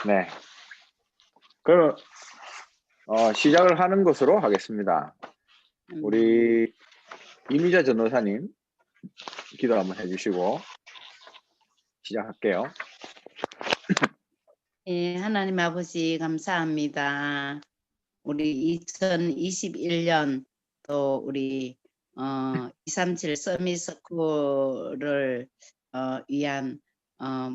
네. 그럼 시작을 하는 것으로 하겠습니다. 우리 이미자 전도사님 기도 한번 해주시고 시작할게요. 예, 하나님 아버지 감사합니다. 우리 2021년 또 우리 237 서밋스쿨을 위한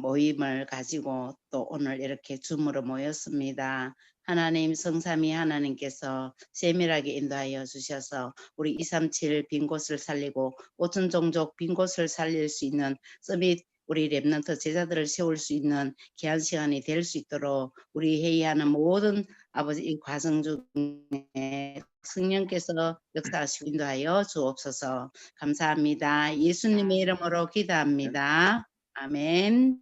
모임을 가지고 또 오늘 이렇게 줌으로 모였습니다. 하나님 성삼위 하나님께서 세밀하게 인도하여 주셔서 우리 237 빈 곳을 살리고 5천 종족 빈 곳을 살릴 수 있는 서밋 우리 랩넌트 제자들을 세울 수 있는 귀한 시간이 될 수 있도록 우리 회의하는 모든 아버지 이 과정 중에 성령께서 역사하시고 인도하여 주옵소서. 감사합니다. 예수님의 이름으로 기도합니다. 아멘.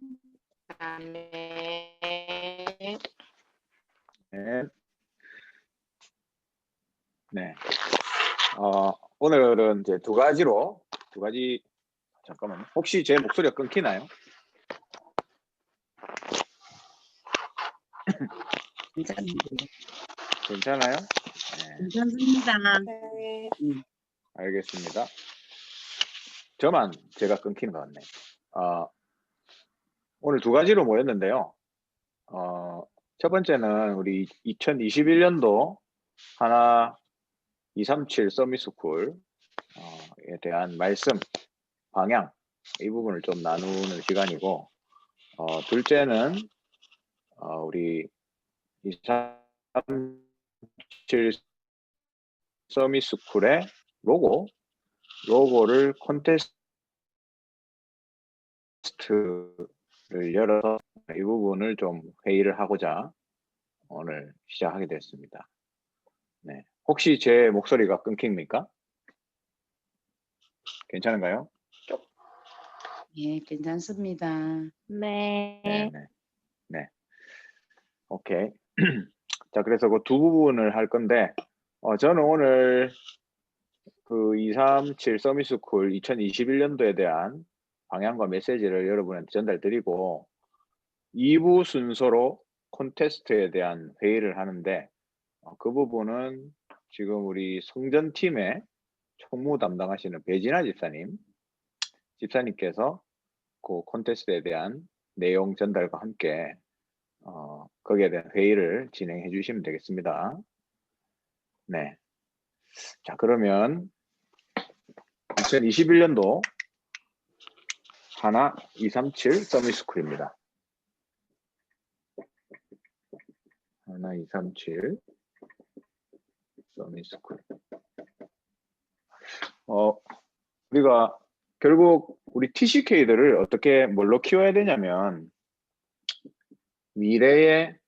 아멘. 네. 네. 오늘은 이제 두 가지 잠깐만요. 혹시 제 목소리가 끊기나요? 괜찮아요? 네. 괜찮습니다. 네. 알겠습니다. 저만 제가 끊기는 것 같네요. 오늘 두 가지로 모였는데요. 첫 번째는 우리 2021년도 하나 237 서밋스쿨에 대한 말씀, 방향 이 부분을 좀 나누는 시간이고, 둘째는 우리 237 서밋스쿨의 로고를 콘테스트를 열어서 이 부분을 좀 회의를 하고자 오늘 시작하게 됐습니다. 네. 혹시 제 목소리가 끊깁니까? 괜찮은가요? 예, 괜찮습니다. 네. 네. 오케이. 자, 그래서 그 두 부분을 할 건데, 저는 오늘 그 237 서밋스쿨 2021년도에 대한 방향과 메시지를 여러분한테 전달드리고, 2부 순서로 콘테스트에 대한 회의를 하는데, 그 부분은 지금 우리 성전팀의 총무 담당하시는 배진아 집사님께서 그 콘테스트에 대한 내용 전달과 함께 거기에 대한 회의를 진행해 주시면 되겠습니다. 네. 자, 그러면 2021년도 하나 237 서밋스쿨입니다. 하나 237 서밋스쿨. 우리가 결국 우리 TCK들을 어떻게 뭘로 키워야 되냐면 미래의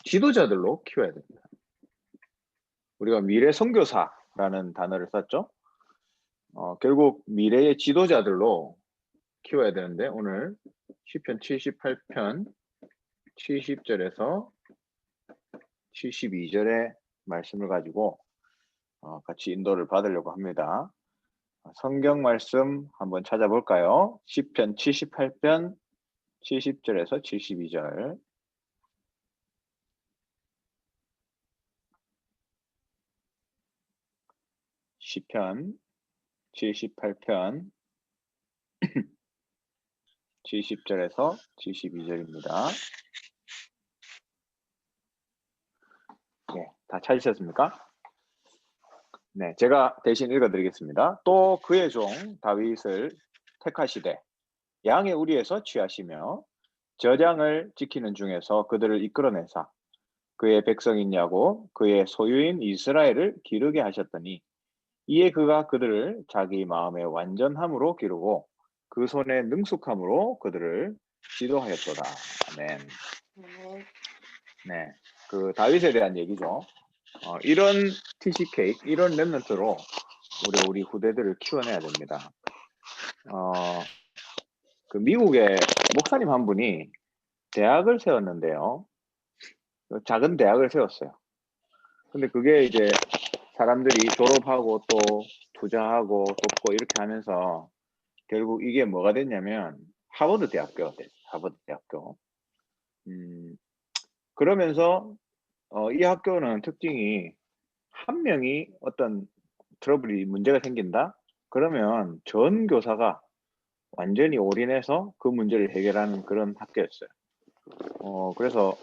지도자들로 키워야 됩니다. 우리가 미래 선교사라는 단어를 썼죠. 결국 미래의 지도자들로 키워야 되는데 오늘 시편 78편 70절에서 72절의 말씀을 가지고 같이 인도를 받으려고 합니다. 성경 말씀 한번 찾아볼까요? 시편 78편 70절에서 72절. 시편 78편 70절에서 72절입니다. 네, 다 찾으셨습니까? 네, 제가 대신 읽어드리겠습니다. 또 그의 종 다윗을 택하시되 양의 우리에서 취하시며 저장을 지키는 중에서 그들을 이끌어내사 그의 백성이냐고 그의 소유인 이스라엘을 기르게 하셨더니 이에 그가 그들을 자기 마음의 완전함으로 기르고 그 손의 능숙함으로 그들을 지도하였도다. 아멘. 네, 그 다윗에 대한 얘기죠. 이런 TCK, 이런 랩런트로 우리 후대들을 키워내야 됩니다. 그 미국의 목사님 한 분이 대학을 세웠는데요. 작은 대학을 세웠어요. 근데 그게 이제 사람들이 졸업하고 또 투자하고 돕고 이렇게 하면서 결국 이게 뭐가 됐냐면 하버드 대학교가 됐어요. 하버드 대학교. 그러면서 이 학교는 특징이 한 명이 어떤 트러블이 문제가 생긴다? 그러면 전 교사가 완전히 올인해서 그 문제를 해결하는 그런 학교였어요. 그래서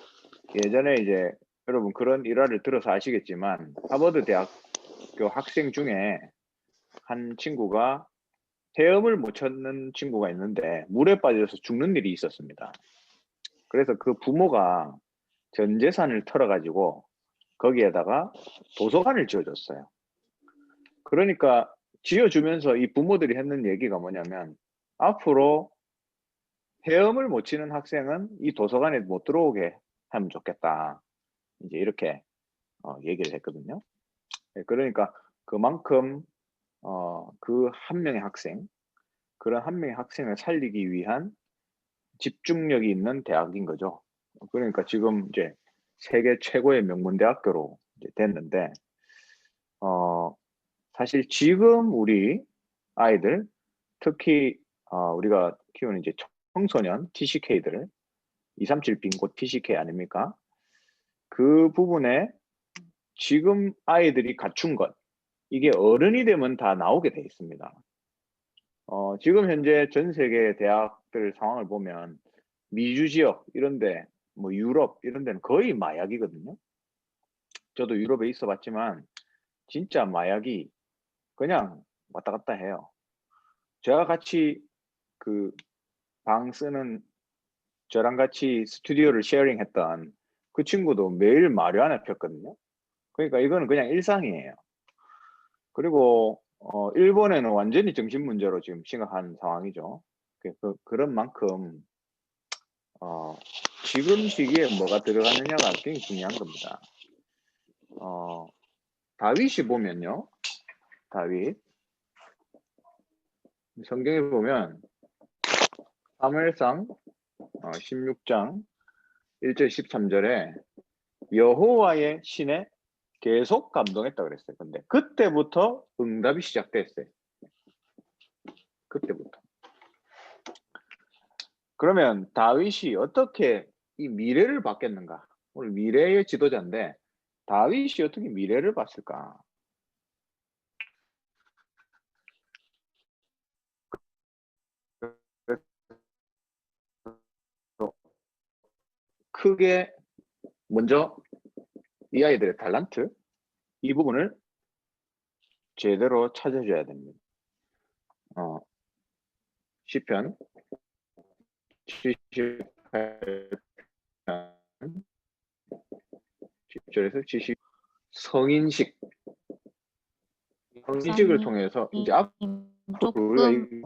예전에 이제 여러분 그런 일화를 들어서 아시겠지만 하버드 대학교 학생 중에 한 친구가 헤엄을 못 찾는 친구가 있는데 물에 빠져서 죽는 일이 있었습니다. 그래서 그 부모가 전 재산을 털어가지고 거기에다가 도서관을 지어줬어요. 그러니까 지어주면서 이 부모들이 했는 얘기가 뭐냐면 앞으로 헤엄을 못 치는 학생은 이 도서관에 못 들어오게 하면 좋겠다. 이제 이렇게 얘기를 했거든요. 그러니까 그만큼 그 한 명의 학생, 그런 한 명의 학생을 살리기 위한 집중력이 있는 대학인 거죠. 그러니까 지금 이제 세계 최고의 명문대학교로 이제 됐는데, 사실 지금 우리 아이들, 특히 우리가 키우는 이제 청소년 TCK들, 237 빙고 TCK 아닙니까? 그 부분에 지금 아이들이 갖춘 것, 이게 어른이 되면 다 나오게 돼 있습니다. 지금 현재 전 세계 대학들 상황을 보면 미주 지역 이런데 뭐 유럽 이런 데는 거의 마약이거든요. 저도 유럽에 있어 봤지만 진짜 마약이 그냥 왔다 갔다 해요. 제가 같이 그 방 쓰는 저랑 같이 스튜디오를 쉐어링 했던 그 친구도 매일 마리화나 폈거든요. 그러니까 이거는 그냥 일상이에요. 그리고 일본에는 완전히 정신 문제로 지금 심각한 상황이죠. 그런 만큼 지금 시기에 뭐가 들어가느냐가 굉장히 중요한 겁니다. 다윗이 보면요. 다윗 성경에 보면 사무엘상 16장 1절 13절에 여호와의 신에 계속 감동했다 그랬어요. 근데 그때부터 응답이 시작됐어요. 그때부터. 그러면 다윗이 어떻게 이 미래를 봤겠는가? 오늘 미래의 지도자인데 다윗이 어떻게 미래를 봤을까? 크게 먼저 이 아이들의 탤런트 이 부분을 제대로 찾아줘야 됩니다. 시편 78편 10절에서 70 성인식을 통해서 이제 앞으로 우리가 조금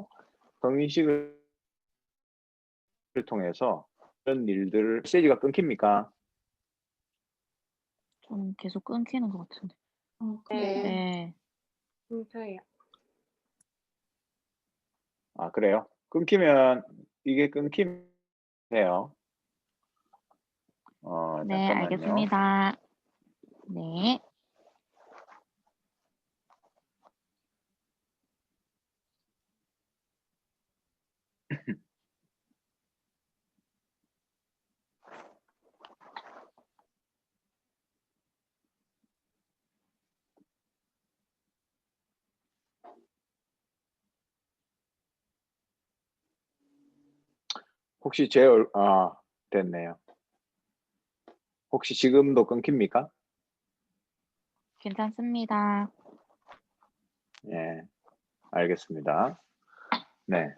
성인식을 통해서 이런 일들을 메시지가 끊깁니까? 좀 계속 끊기는 것 같은데. 네. 네. 진짜요. 아 그래요? 끊기면 이게 끊기면 해요. 네, 잠깐만요. 알겠습니다. 네. 혹시 됐네요. 혹시 지금도 끊깁니까? 괜찮습니다. 예, 알겠습니다. 네.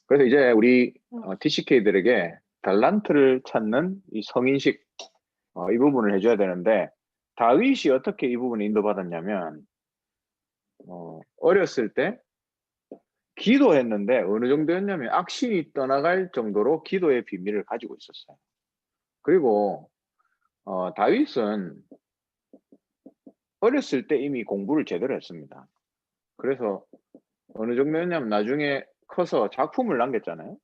그래서 이제 우리 TCK들에게 달란트를 찾는 이 성인식 이 부분을 해줘야 되는데 다윗이 어떻게 이 부분을 인도받았냐면 어렸을 때 기도했는데 어느 정도였냐면 악신이 떠나갈 정도로 기도의 비밀을 가지고 있었어요. 그리고 다윗은 어렸을 때 이미 공부를 제대로 했습니다. 그래서 어느 정도였냐면 나중에 커서 작품을 남겼잖아요.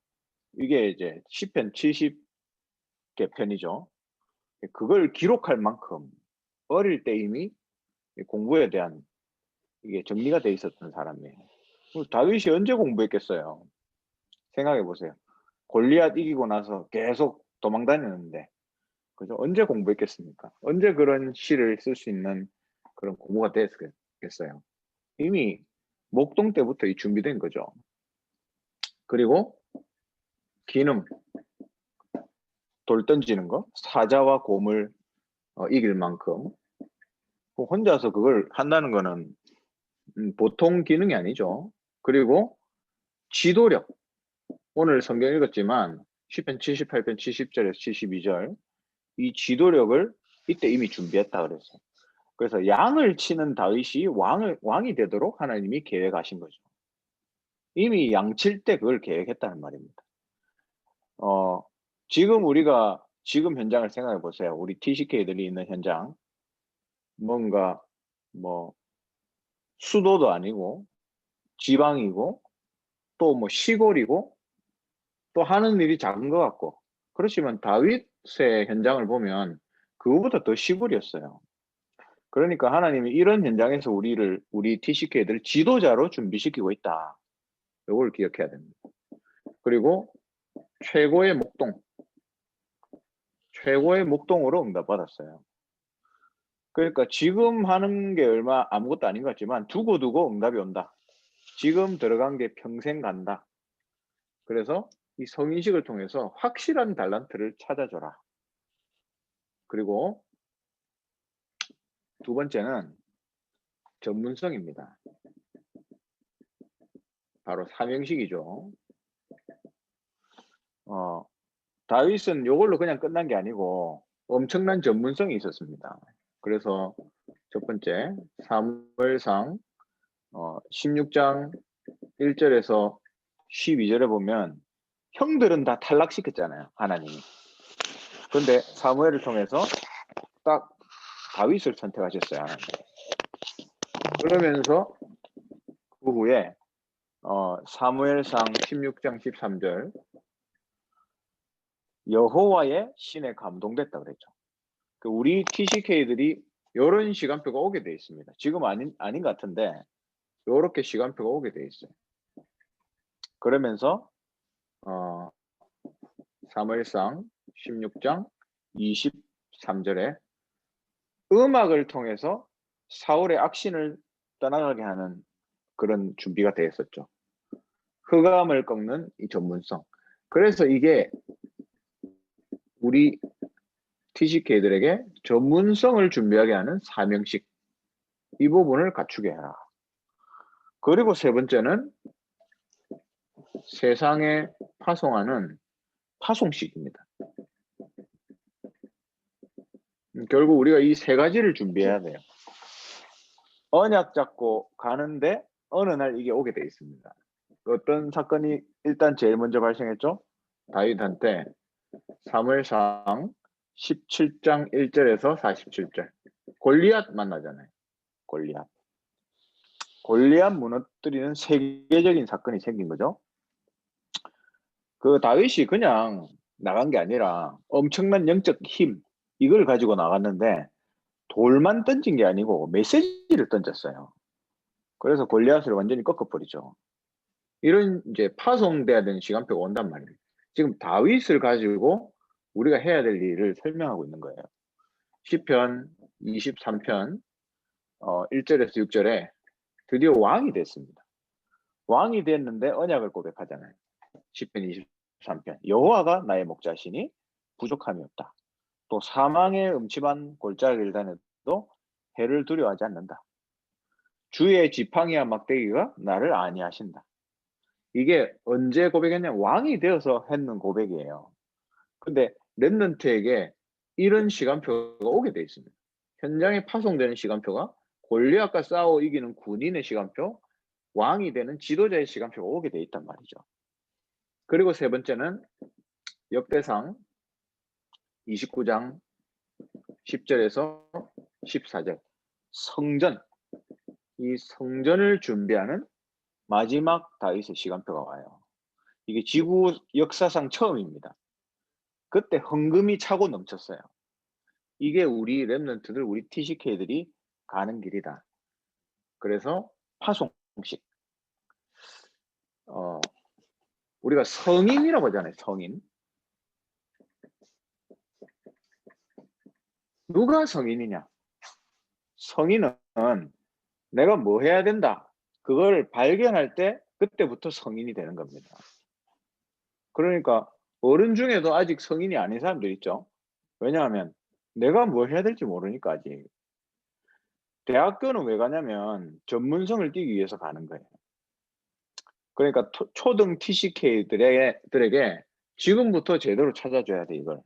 이게 이제 시편 70개 편이죠. 그걸 기록할 만큼 어릴 때 이미 공부에 대한 이게 정리가 돼 있었던 사람이에요. 다윗이 언제 공부했겠어요? 생각해 보세요. 골리앗 이기고 나서 계속 도망 다녔는데 그죠? 언제 공부했겠습니까? 언제 그런 시를 쓸 수 있는 그런 공부가 됐겠어요? 이미 목동 때부터 이 준비된 거죠. 그리고 기능, 돌 던지는 거, 사자와 곰을 이길 만큼 혼자서 그걸 한다는 거는 보통 기능이 아니죠. 그리고 지도력, 오늘 성경 읽었지만 시편 78편 70절에서 72절 이 지도력을 이때 이미 준비했다 그랬어요. 그래서 양을 치는 다윗이 왕이 되도록 하나님이 계획하신 거죠. 이미 양 칠 때 그걸 계획했다는 말입니다. 지금 우리가 지금 현장을 생각해 보세요. 우리 TCK들이 있는 현장. 뭔가 뭐 수도도 아니고 지방이고 또 뭐 시골이고 또 하는 일이 작은 것 같고 그렇지만 다윗의 현장을 보면 그거보다 더 시골이었어요. 그러니까 하나님이 이런 현장에서 우리 TCK들을 지도자로 준비시키고 있다. 이걸 기억해야 됩니다. 그리고 최고의 목동으로 응답받았어요. 그러니까 지금 하는 게 얼마 아무것도 아닌 것 같지만 두고두고 응답이 온다. 지금 들어간 게 평생 간다. 그래서 이 성인식을 통해서 확실한 달란트를 찾아줘라. 그리고 두 번째는 전문성입니다. 바로 사명식이죠. 다윗은 이걸로 그냥 끝난 게 아니고 엄청난 전문성이 있었습니다. 그래서 첫 번째 사무엘상 16장 1절에서 12절에 보면 형들은 다 탈락시켰잖아요. 하나님이. 그런데 사무엘을 통해서 딱 다윗을 선택하셨어요. 하나님. 그러면서 그 후에 사무엘상 16장 13절 여호와의 신에 감동됐다 그랬죠. 우리 TCK들이 이런 시간표가 오게 돼 있습니다. 지금 아닌 것 같은데 이렇게 시간표가 오게 돼 있어요. 그러면서 사무엘상 16장 23절에 음악을 통해서 사울의 악신을 떠나가게 하는 그런 준비가 되어 있었죠. 흑암을 꺾는 이 전문성. 그래서 이게 우리 TCK들에게 전문성을 준비하게 하는 사명식. 이 부분을 갖추게 해라. 그리고 세 번째는 세상에 파송하는 파송식입니다. 결국 우리가 이 세 가지를 준비해야 돼요. 언약 잡고 가는데 어느 날 이게 오게 돼 있습니다. 어떤 사건이 일단 제일 먼저 발생했죠? 다윗한테 사무엘상 17장 1절에서 47절 골리앗 만나잖아요. 골리앗 무너뜨리는 세계적인 사건이 생긴 거죠. 그 다윗이 그냥 나간 게 아니라 엄청난 영적 힘 이걸 가지고 나갔는데 돌만 던진 게 아니고 메시지를 던졌어요. 그래서 골리앗을 완전히 꺾어버리죠. 이런 이제 파송돼야 되는 시간표가 온단 말입니다. 지금 다윗을 가지고 우리가 해야 될 일을 설명하고 있는 거예요. 시편 23편 1절에서 6절에 드디어 왕이 됐습니다. 왕이 됐는데 언약을 고백하잖아요. 시편 23편 여호와가 나의 목자시니 부족함이 없다. 또 사망의 음침한 골짜기를 다녀도 해를 두려워하지 않는다. 주의 지팡이와 막대기가 나를 안위하신다. 이게 언제 고백했냐면 왕이 되어서 했는 고백이에요. 근데 렘넌트에게 이런 시간표가 오게 돼 있습니다. 현장에 파송되는 시간표가 골리앗과 싸워 이기는 군인의 시간표, 왕이 되는 지도자의 시간표가 오게 돼 있단 말이죠. 그리고 세 번째는 역대상 29장 10절에서 14절 성전, 이 성전을 준비하는 마지막 다윗의 시간표가 와요. 이게 지구 역사상 처음입니다. 그때 헌금이 차고 넘쳤어요. 이게 우리 렘넌트들, 우리 TCK들이 가는 길이다. 그래서 파송식. 우리가 성인이라고 하잖아요. 성인. 누가 성인이냐? 성인은 내가 뭐 해야 된다. 그걸 발견할 때 그때부터 성인이 되는 겁니다. 그러니까 어른 중에도 아직 성인이 아닌 사람들 있죠. 왜냐하면 내가 뭘 해야 될지 모르니까 아직. 대학교는 왜 가냐면 전문성을 띄기 위해서 가는 거예요. 그러니까 초등 TCK들에게 지금부터 제대로 찾아줘야 돼, 이걸.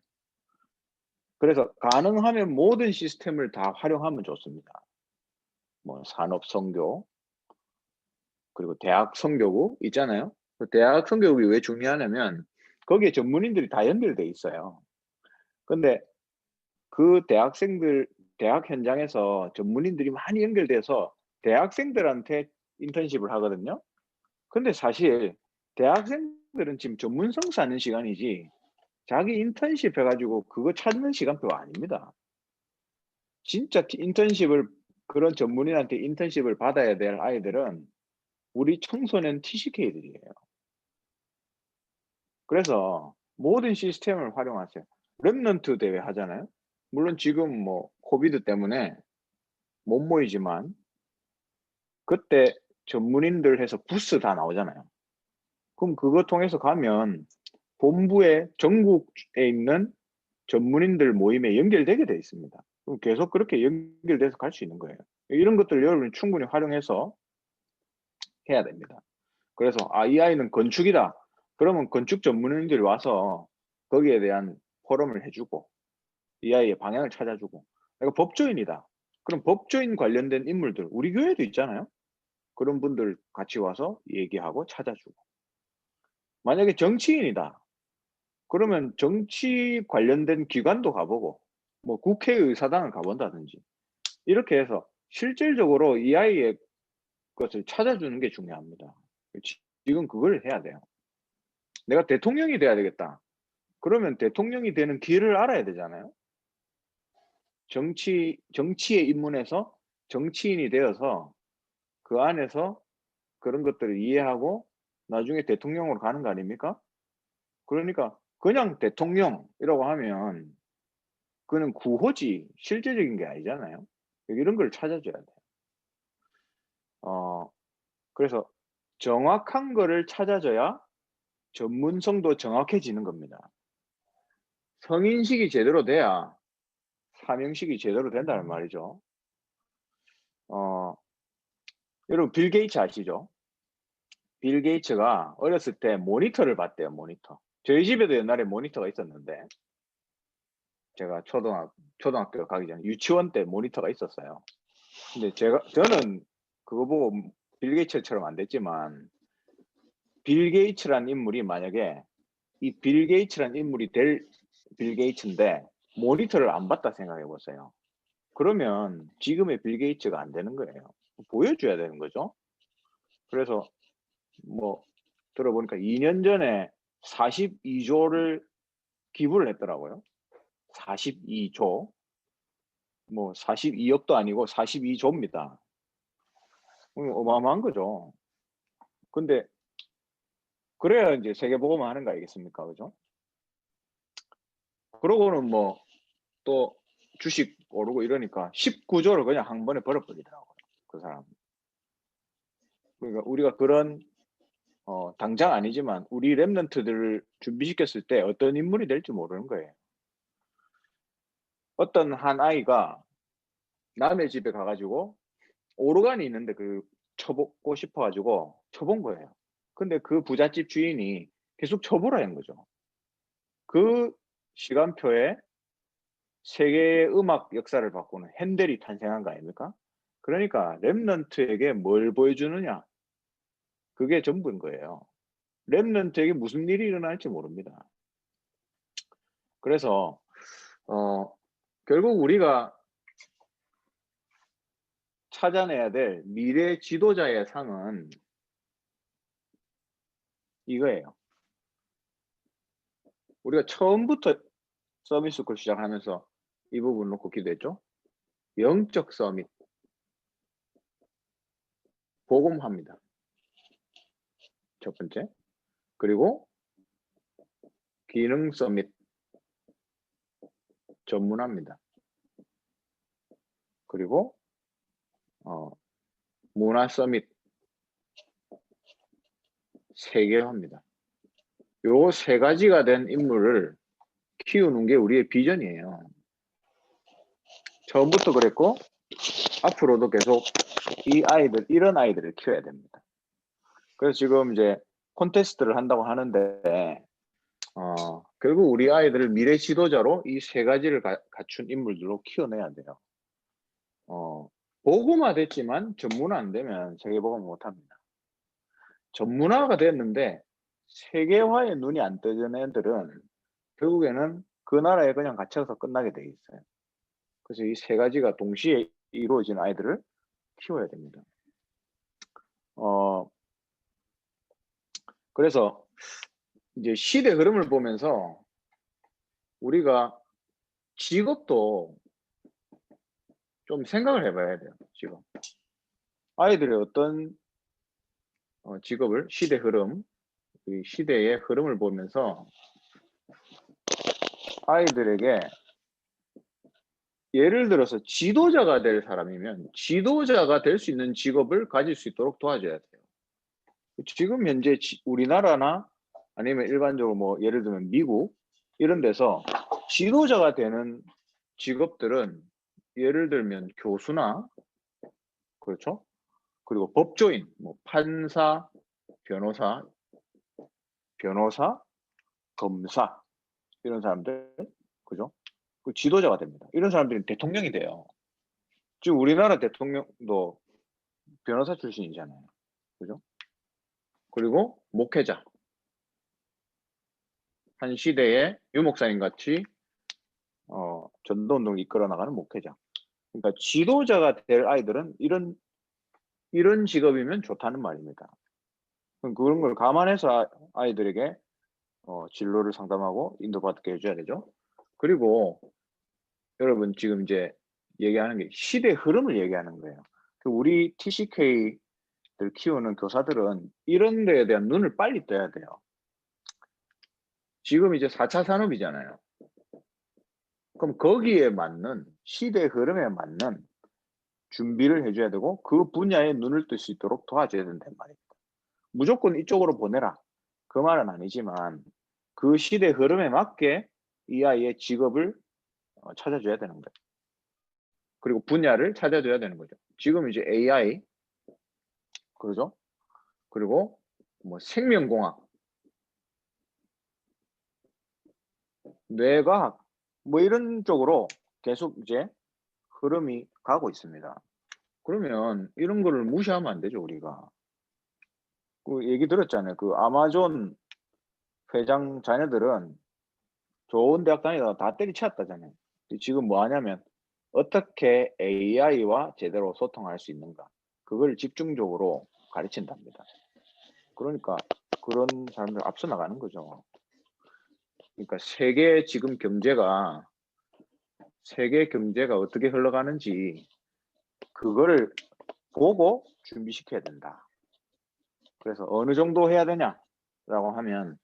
그래서 가능하면 모든 시스템을 다 활용하면 좋습니다. 뭐 산업선교, 그리고 대학 선교국 있잖아요. 그 대학 선교국이 왜 중요하냐면 거기에 전문인들이 다 연결돼 있어요. 근데 그 대학 현장에서 전문인들이 많이 연결돼서 대학생들한테 인턴십을 하거든요. 근데 사실 대학생들은 지금 전문성 쌓는 시간이지 자기 인턴십 해가지고 그거 찾는 시간표가 아닙니다. 진짜 인턴십을 그런 전문인한테 인턴십을 받아야 될 아이들은 우리 청소년 TCK들이에요. 그래서 모든 시스템을 활용하세요. 랩넌트 대회 하잖아요. 물론 지금 뭐 코비드 때문에 못 모이지만 그때 전문인들 해서 부스 다 나오잖아요. 그럼 그거 통해서 가면 본부에 전국에 있는 전문인들 모임에 연결되게 돼 있습니다. 그럼 계속 그렇게 연결돼서 갈 수 있는 거예요. 이런 것들 여러분이 충분히 활용해서 해야 됩니다. 그래서 이 아이는 건축이다. 그러면 건축 전문인들이 와서 거기에 대한 포럼을 해주고 이 아이의 방향을 찾아주고, 내가 법조인이다. 그럼 법조인 관련된 인물들 우리 교회도 있잖아요. 그런 분들 같이 와서 얘기하고 찾아주고, 만약에 정치인이다. 그러면 정치 관련된 기관도 가보고 뭐 국회의사당을 가본다든지 이렇게 해서 실질적으로 이 아이의 것을 찾아주는 게 중요합니다. 지금 그걸 해야 돼요. 내가 대통령이 돼야 되겠다. 그러면 대통령이 되는 길을 알아야 되잖아요. 정치에 입문해서 정치인이 되어서 그 안에서 그런 것들을 이해하고 나중에 대통령으로 가는 거 아닙니까? 그러니까 그냥 대통령이라고 하면 그는 구호지 실제적인 게 아니잖아요. 이런 걸 찾아줘야 돼요. 그래서 정확한 거를 찾아줘야 전문성도 정확해지는 겁니다. 성인식이 제대로 돼야 사명식이 제대로 된다는 말이죠. 여러분 빌 게이츠 아시죠? 빌 게이츠가 어렸을 때 모니터를 봤대요. 모니터. 저희 집에도 옛날에 모니터가 있었는데 제가 초등학교 가기 전에 유치원 때 모니터가 있었어요. 근데 저는 그거 보고 빌 게이츠처럼 안 됐지만 빌 게이츠란 인물이 만약에 이 빌 게이츠란 인물이 될 빌 게이츠인데 모니터를 안 봤다 생각해 보세요. 그러면 지금의 빌 게이츠가 안 되는 거예요. 보여줘야 되는 거죠. 그래서 뭐 들어보니까 2년 전에 42조를 기부를 했더라고요. 42조. 뭐 42억도 아니고 42조입니다. 어마어마한 거죠. 근데 그래야 이제 세계보고만 하는 거 아니겠습니까? 그죠? 그러고는 뭐 또 주식 오르고 이러니까 19조를 그냥 한 번에 벌어버리더라고요. 그 사람. 그러니까 우리가 그런 당장 아니지만 우리 랩런트들을 준비시켰을 때 어떤 인물이 될지 모르는 거예요. 어떤 한 아이가 남의 집에 가가지고 오르간이 있는데 그 쳐보고 싶어가지고 쳐본 거예요. 근데 그 부잣집 주인이 계속 쳐보라는 거죠. 그 시간표에 세계의 음악 역사를 바꾸는 핸델이 탄생한 거 아닙니까? 그러니까 랩런트에게 뭘 보여주느냐, 그게 전부인 거예요. 랩런트에게 무슨 일이 일어날지 모릅니다. 그래서 결국 우리가 찾아내야 될 미래 지도자의 상은 이거예요. 우리가 처음부터 서밋스쿨 시작하면서 이 부분 놓고 기도했죠. 영적 서밋, 복음화입니다. 첫 번째. 그리고 기능 서밋, 전문화입니다. 그리고 문화 서밋 세계화입니다. 요 세 가지가 된 인물을 키우는 게 우리의 비전이에요. 처음부터 그랬고 앞으로도 계속 이런 아이들을 키워야 됩니다. 그래서 지금 이제 콘테스트를 한다고 하는데 결국 우리 아이들을 미래 지도자로 이 세 가지를 갖춘 인물들로 키워내야 돼요. 보고만 됐지만 전문화 안 되면 세계보고 못합니다. 전문화가 됐는데 세계화에 눈이 안 뜨는 애들은 결국에는 그 나라에 그냥 갇혀서 끝나게 돼 있어요. 그래서 이 세 가지가 동시에 이루어진 아이들을 키워야 됩니다. 그래서 이제 시대 흐름을 보면서 우리가 직업도 좀 생각을 해봐야 돼요. 지금 아이들의 어떤 직업을 시대 흐름, 이 시대의 흐름을 보면서 아이들에게 예를 들어서 지도자가 될 사람이면 지도자가 될 수 있는 직업을 가질 수 있도록 도와줘야 돼요. 지금 현재 우리나라나 아니면 일반적으로 뭐 예를 들면 미국 이런 데서 지도자가 되는 직업들은 예를 들면 교수나 그렇죠? 그리고 법조인, 뭐 판사, 변호사, 검사 이런 사람들 그죠? 그 지도자가 됩니다. 이런 사람들이 대통령이 돼요. 지금 우리나라 대통령도 변호사 출신이잖아요. 그죠? 그리고 목회자. 한 시대의 유목사님 같이 전도운동을 이끌어 나가는 목회자. 그러니까 지도자가 될 아이들은 이런 직업이면 좋다는 말입니다. 그런 걸 감안해서 아이들에게 진로를 상담하고 인도받게 해줘야 되죠. 그리고 여러분 지금 이제 얘기하는 게 시대 흐름을 얘기하는 거예요. 우리 TCK들 키우는 교사들은 이런 데에 대한 눈을 빨리 떠야 돼요. 지금 이제 4차 산업이잖아요. 그럼 거기에 맞는 시대 흐름에 맞는 준비를 해줘야 되고 그 분야에 눈을 뜰 수 있도록 도와줘야 된단 말입니다. 무조건 이쪽으로 보내라. 그 말은 아니지만 그 시대 흐름에 맞게 이 아이의 직업을 찾아줘야 되는 거예요. 그리고 분야를 찾아줘야 되는 거죠. 지금 이제 AI, 그러죠? 그리고 뭐 생명공학, 뇌과학, 뭐 이런 쪽으로 계속 이제 흐름이 가고 있습니다. 그러면 이런 거를 무시하면 안 되죠, 우리가. 그 얘기 들었잖아요. 그 아마존 회장 자녀들은 좋은 대학 다니다가 다 때리쳤다잖아요. 지금 뭐 하냐면 어떻게 AI와 제대로 소통할 수 있는가. 그걸 집중적으로 가르친답니다. 그러니까 그런 사람들 앞서 나가는 거죠. 그러니까 세계 경제가 어떻게 흘러가는지 그거를 보고 준비시켜야 된다. 그래서 어느 정도 해야 되냐라고 하면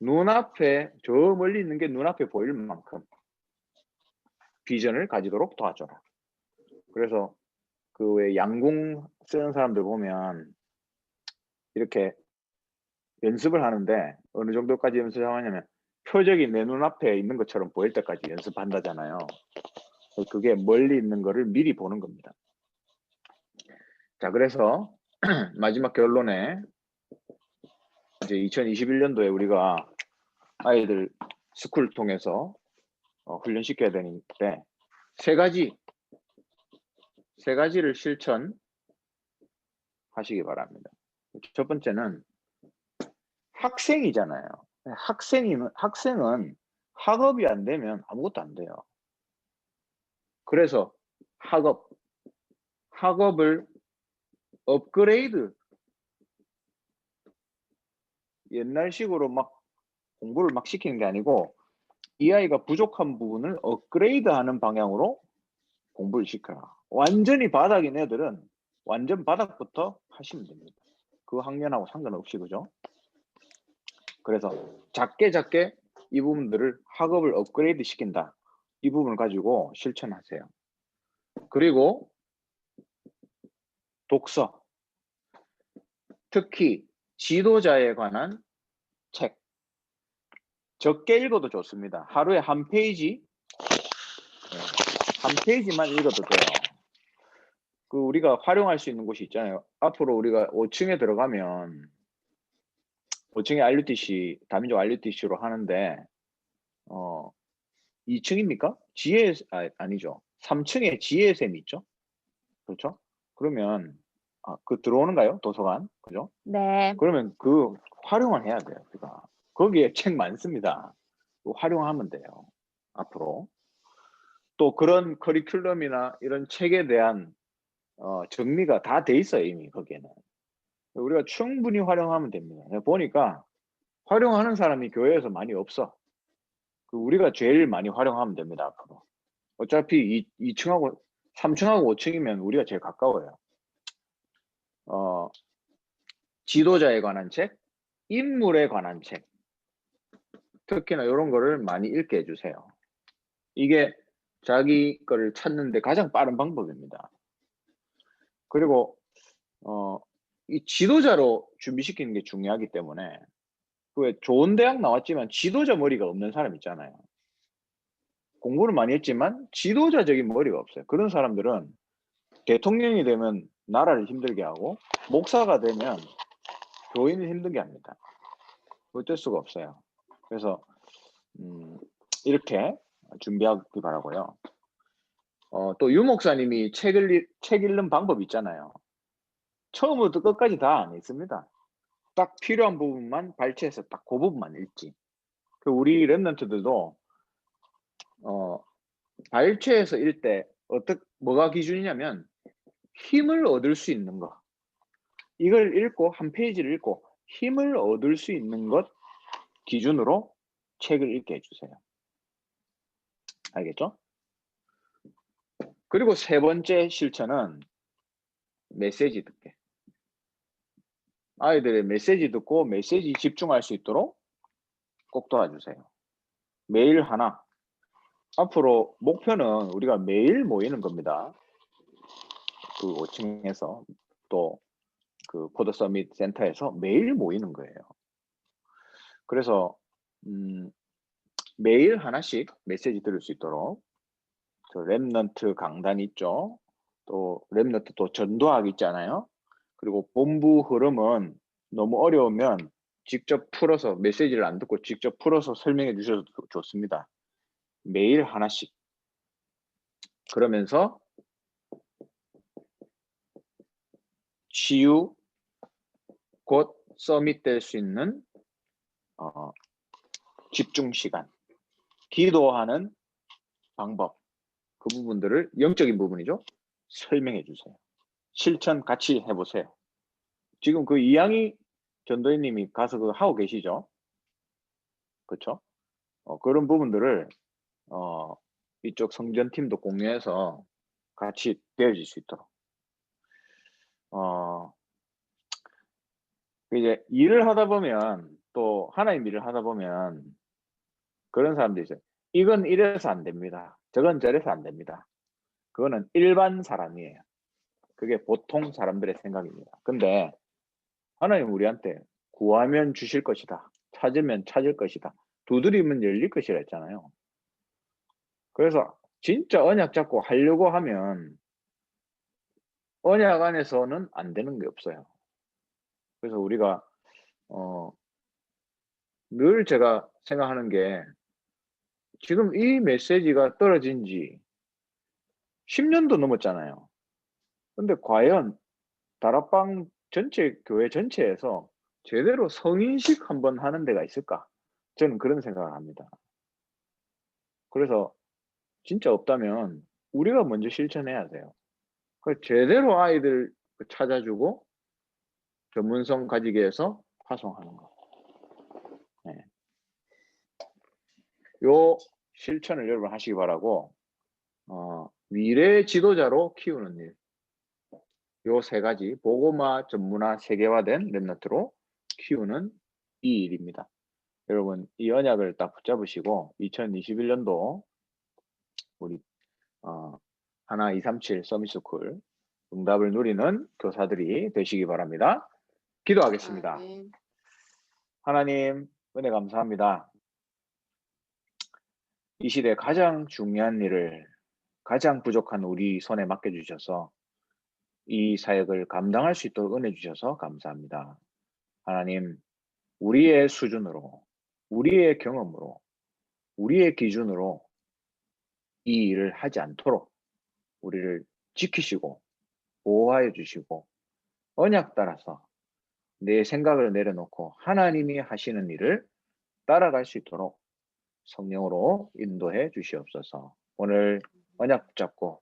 눈앞에 저 멀리 있는 게 눈앞에 보일 만큼 비전을 가지도록 도와줘라. 그래서 그 왜 양궁 쓰는 사람들 보면 이렇게 연습을 하는데 어느 정도까지 연습하냐면 표적이 내 눈앞에 있는 것처럼 보일 때까지 연습한다잖아요. 그게 멀리 있는 거를 미리 보는 겁니다. 자, 그래서 마지막 결론에 이제 2021년도에 우리가 아이들 스쿨 통해서 훈련시켜야 되는데 세 가지를 실천하시기 바랍니다. 첫 번째는 학생이잖아요. 학생은 학업이 안 되면 아무것도 안 돼요. 그래서 학업을 업그레이드, 옛날식으로 막 공부를 막 시키는 게 아니고 이 아이가 부족한 부분을 업그레이드하는 방향으로 공부를 시켜라. 완전히 바닥인 애들은 완전 바닥부터 하시면 됩니다. 그 학년하고 상관없이, 그죠? 그래서 작게 이 부분들을 학업을 업그레이드 시킨다. 이 부분을 가지고 실천하세요. 그리고 독서, 특히 지도자에 관한 책, 적게 읽어도 좋습니다. 하루에 한 페이지, 한 페이지만 읽어도 돼요. 그 우리가 활용할 수 있는 곳이 있잖아요. 앞으로 우리가 5층에 들어가면 5층에 RUTC, 다민족 RUTC로 하는데 2층입니까? 아니죠. 3층에 GSM 있죠? 그렇죠? 그러면 그 들어오는가요? 도서관. 그죠? 네. 그러면 그 활용을 해야 돼요. 우리가. 거기에 책 많습니다. 그거 활용하면 돼요. 앞으로. 또 그런 커리큘럼이나 이런 책에 대한 정리가 다 돼 있어요. 이미 거기에는. 우리가 충분히 활용하면 됩니다. 보니까 활용하는 사람이 교회에서 많이 없어. 우리가 제일 많이 활용하면 됩니다. 앞으로. 어차피 2층하고 3층하고 5층이면 우리가 제일 가까워요. 지도자에 관한 책, 인물에 관한 책, 특히나 이런 거를 많이 읽게 해주세요. 이게 자기 거를 찾는데 가장 빠른 방법입니다. 그리고 이 지도자로 준비시키는 게 중요하기 때문에 왜 좋은 대학 나왔지만 지도자 머리가 없는 사람 있잖아요. 공부를 많이 했지만 지도자적인 머리가 없어요. 그런 사람들은 대통령이 되면 나라를 힘들게 하고 목사가 되면 교인을 힘들게 합니다. 어쩔 수가 없어요. 그래서 이렇게 준비하기 바라고요. 또 유 목사님이 책 읽는 방법 있잖아요. 처음부터 끝까지 다 안 읽습니다. 딱 필요한 부분만 발췌해서 딱 그 부분만 읽지. 우리 랩런트들도 발췌해서 읽을 때 뭐가 기준이냐면 힘을 얻을 수 있는 거. 이걸 읽고 한 페이지를 읽고 힘을 얻을 수 있는 것 기준으로 책을 읽게 해주세요. 알겠죠? 그리고 세 번째 실천은 메시지 듣기. 아이들의 메시지 듣고 메시지 집중할 수 있도록 꼭 도와주세요. 매일 하나. 앞으로 목표는 우리가 매일 모이는 겁니다. 그 5층에서 또 그 포드 서밋 센터에서 매일 모이는 거예요. 그래서 매일 하나씩 메시지 들을 수 있도록 저 랩넌트 강단 있죠. 또 랩넌트 또 전도학 있잖아요. 그리고 본부 흐름은 너무 어려우면 직접 풀어서 메시지를 안 듣고 직접 풀어서 설명해 주셔도 좋습니다. 매일 하나씩. 그러면서 치유 곧 서밋 될 수 있는 집중 시간, 기도하는 방법, 그 부분들을 영적인 부분이죠. 설명해 주세요. 실천 같이 해보세요. 지금 그 이양희 전도인님이 가서 그거 하고 계시죠? 그렇죠? 그런 부분들을 이쪽 성전팀도 공유해서 같이 배워질 수 있도록. 이제 일을 하다 보면 또 하나님 일을 하다 보면 그런 사람들이 있어요. 이건 이래서 안 됩니다. 저건 저래서 안 됩니다. 그거는 일반 사람이에요. 그게 보통 사람들의 생각입니다. 근데 하나님 우리한테 구하면 주실 것이다. 찾으면 찾을 것이다. 두드리면 열릴 것이라 했잖아요. 그래서 진짜 언약 잡고 하려고 하면 언약 안에서는 안 되는 게 없어요. 그래서 우리가 늘 제가 생각하는 게 지금 이 메시지가 떨어진 지 10년도 넘었잖아요. 근데 과연 다락방 전체 교회 전체에서 제대로 성인식 한번 하는 데가 있을까? 저는 그런 생각을 합니다. 그래서 진짜 없다면 우리가 먼저 실천해야 돼요. 제대로 아이들 찾아주고 전문성 가지게 해서 파송하는 거. 네. 요 실천을 여러분 하시기 바라고 미래 지도자로 키우는 일. 요 세 가지 보고마 전문화 세계화된 랩너트로 키우는 이 일입니다. 여러분 이 언약을 딱 붙잡으시고 2021년도 우리 하나 237 서밋스쿨 응답을 누리는 교사들이 되시기 바랍니다. 기도하겠습니다. 아멘. 하나님 은혜 감사합니다. 이 시대 가장 중요한 일을 가장 부족한 우리 손에 맡겨주셔서 이 사역을 감당할 수 있도록 은혜 주셔서 감사합니다. 하나님, 우리의 수준으로, 우리의 경험으로, 우리의 기준으로 이 일을 하지 않도록 우리를 지키시고 보호하여 주시고 언약 따라서 내 생각을 내려놓고 하나님이 하시는 일을 따라갈 수 있도록 성령으로 인도해 주시옵소서. 오늘 언약 붙잡고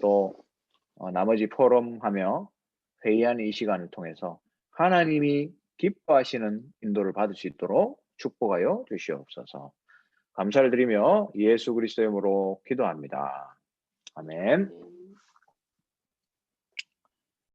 또 나머지 포럼하며 회의하는 이 시간을 통해서 하나님이 기뻐하시는 인도를 받을 수 있도록 축복하여 주시옵소서. 감사를 드리며 예수 그리스도의 이름으로 기도합니다. 아멘. 아멘.